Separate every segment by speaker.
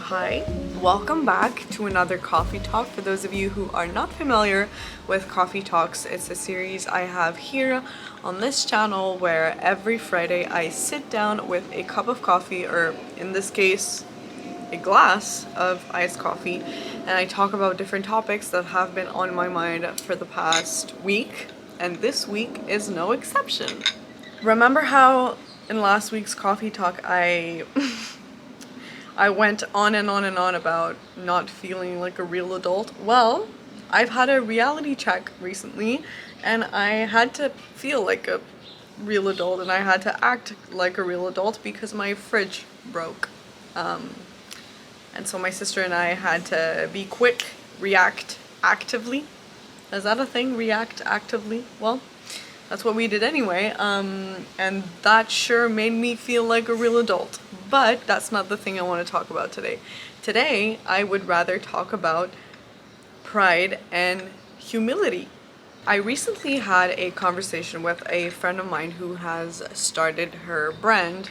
Speaker 1: Hi, welcome back to another coffee talk. For those of you who are not familiar with coffee talks, it's a series I have here on this channel where every Friday I sit down with a cup of coffee, or in this case a glass of iced coffee, and I talk about different topics that have been on my mind for the past week, and this week is no exception. Remember how in last week's coffee talk I went on and on and on about not feeling like a real adult? Well, I've had a reality check recently and I had to feel like a real adult and I had to act like a real adult because my fridge broke. And so my sister and I had to be quick, react actively. Is that a thing? React actively? Well, that's what we did anyway, and that sure made me feel like a real adult. But that's not the thing I want to talk about today. Today, I would rather talk about pride and humility. I recently had a conversation with a friend of mine who has started her brand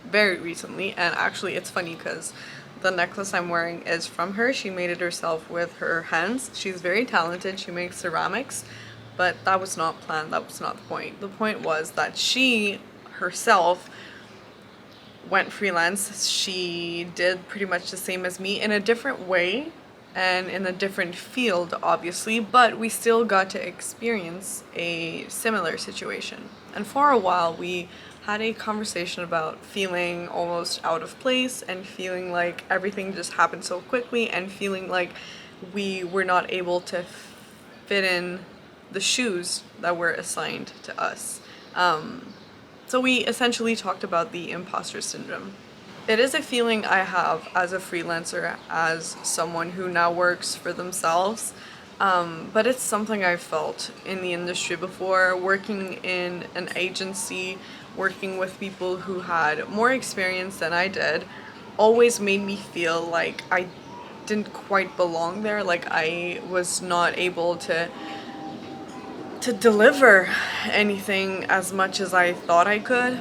Speaker 1: very recently, and actually it's funny because the necklace I'm wearing is from her. She made it herself with her hands. She's very talented. She makes ceramics. But that was not planned, that was not the point. The point was that she herself went freelance. She did pretty much the same as me in a different way and in a different field, obviously, but we still got to experience a similar situation. And for a while, we had a conversation about feeling almost out of place and feeling like everything just happened so quickly and feeling like we were not able to fit in the shoes that were assigned to us. So we essentially talked about the imposter syndrome. It is a feeling I have as a freelancer, as someone who now works for themselves, but it's something I've felt in the industry before, working in an agency, working with people who had more experience than I did, always made me feel like I didn't quite belong there, like I was not able to deliver anything as much as I thought I could,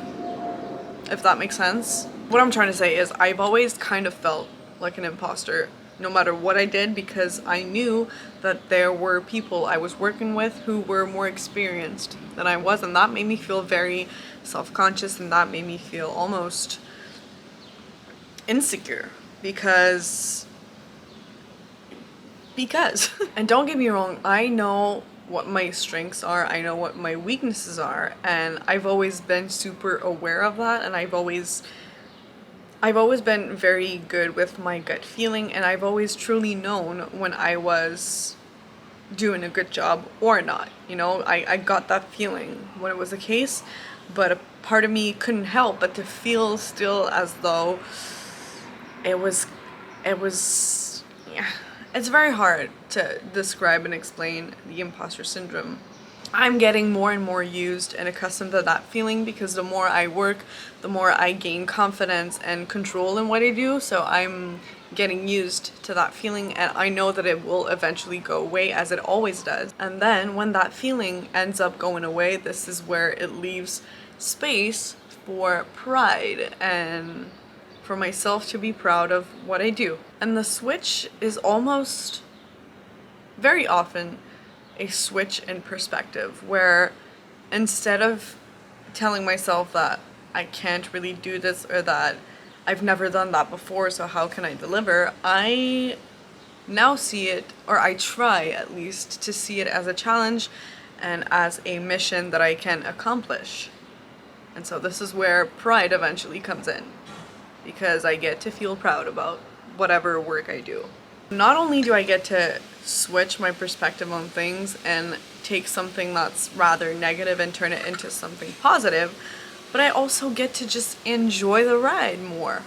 Speaker 1: if that makes sense. What I'm trying to say is I've always kind of felt like an imposter no matter what I did, because I knew that there were people I was working with who were more experienced than I was, and that made me feel very self-conscious, and that made me feel almost insecure because and don't get me wrong, I know what my strengths are, I know what my weaknesses are, and I've always been super aware of that, and I've always been very good with my gut feeling, and I've always truly known when I was doing a good job or not. You know, I got that feeling when it was the case, but a part of me couldn't help but to feel still as though it was yeah. It's very hard to describe and explain the imposter syndrome. I'm getting more and more used and accustomed to that feeling because the more I work, the more I gain confidence and control in what I do. So I'm getting used to that feeling, and I know that it will eventually go away, as it always does. And then when that feeling ends up going away, this is where it leaves space for pride and for myself to be proud of what I do. And the switch is almost very often a switch in perspective, where instead of telling myself that I can't really do this or that I've never done that before, so how can I deliver, I now see it, or I try at least to see it as a challenge and as a mission that I can accomplish. And so this is where pride eventually comes in, because I get to feel proud about whatever work I do. Not only do I get to switch my perspective on things and take something that's rather negative and turn it into something positive, but I also get to just enjoy the ride more.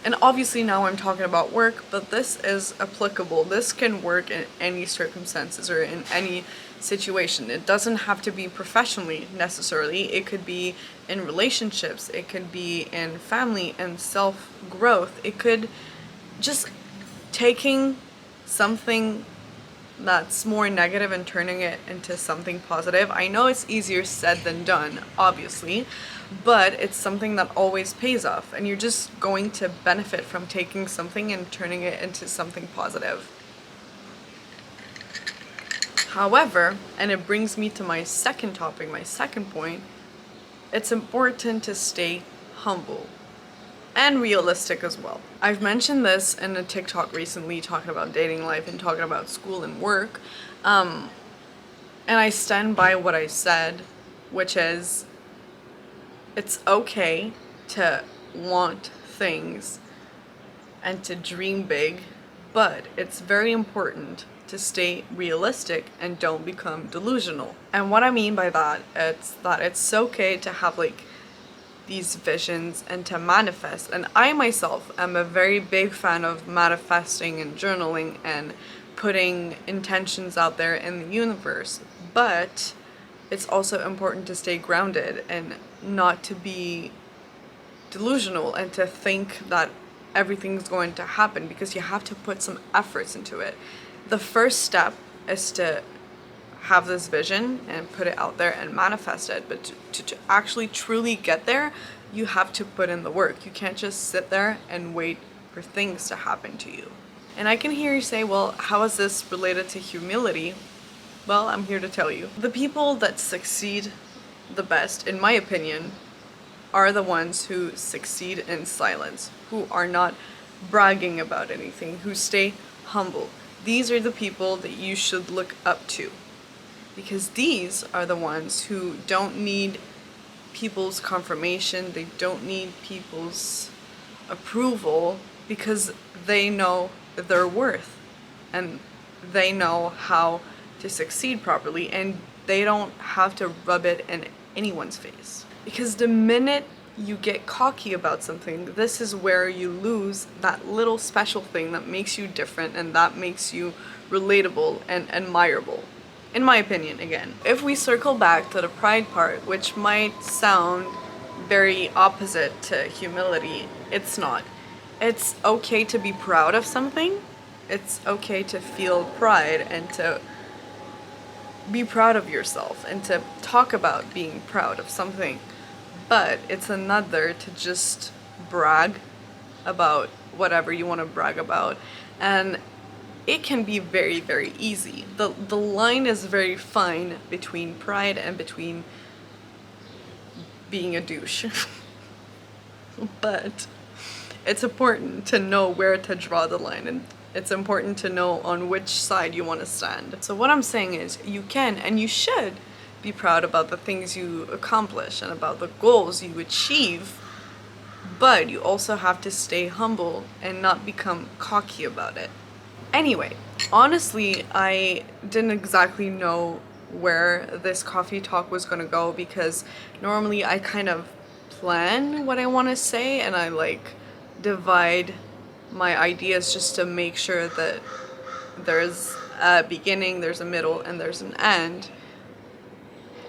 Speaker 1: And obviously now I'm talking about work, but this is applicable. This can work in any circumstances or in any situation. It doesn't have to be professionally necessarily. It could be in relationships. It could be in family and self-growth. It could just taking something that's more negative and turning it into something positive. I know it's easier said than done, obviously, but it's something that always pays off, and you're just going to benefit from taking something and turning it into something positive. However, and it brings me to my second topic, my second point, it's important to stay humble and realistic as well. I've mentioned this in a TikTok recently, talking about dating life and talking about school and work. And I stand by what I said, which is it's okay to want things and to dream big, but it's very important to stay realistic and don't become delusional. And what I mean by that, it's that it's okay to have like these visions and to manifest. And I myself am a very big fan of manifesting and journaling and putting intentions out there in the universe. But it's also important to stay grounded and not to be delusional and to think that everything's going to happen, because you have to put some efforts into it. The first step is to have this vision and put it out there and manifest it, but to actually truly get there, you have to put in the work. You can't just sit there and wait for things to happen to you. And I can hear you say, well, how is this related to humility? Well, I'm here to tell you. The people that succeed the best, in my opinion, are the ones who succeed in silence, who are not bragging about anything, who stay humble. These are the people that you should look up to, because these are the ones who don't need people's confirmation, they don't need people's approval, because they know their worth and they know how to succeed properly, and they don't have to rub it in anyone's face. Because the minute you get cocky about something, this is where you lose that little special thing that makes you different and that makes you relatable and admirable. In my opinion, again. If we circle back to the pride part, which might sound very opposite to humility, it's not. It's okay to be proud of something. It's okay to feel pride and to be proud of yourself and to talk about being proud of something. But it's another to just brag about whatever you want to brag about. And it can be very, very easy. The line is very fine between pride and between being a douche. But it's important to know where to draw the line, and it's important to know on which side you want to stand. So what I'm saying is, you can and you should be proud about the things you accomplish and about the goals you achieve, but you also have to stay humble and not become cocky about it. Anyway, honestly, I didn't exactly know where this coffee talk was gonna go, because normally I kind of plan what I want to say and I like divide my ideas just to make sure that there's a beginning, there's a middle, and there's an end.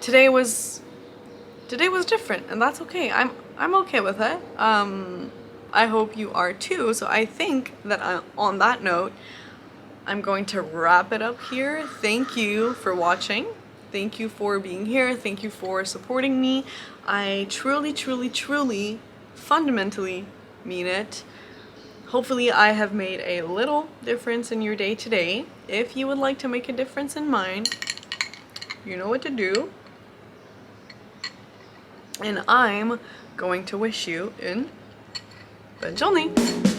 Speaker 1: Today was different, and that's okay. I'm okay with it. I hope you are too. So I think that on that note, I'm going to wrap it up here. Thank you for watching. Thank you for being here. Thank you for supporting me. I truly, truly, truly, fundamentally mean it. Hopefully I have made a little difference in your day today. If you would like to make a difference in mine, you know what to do. And I'm going to wish you une bonne journée.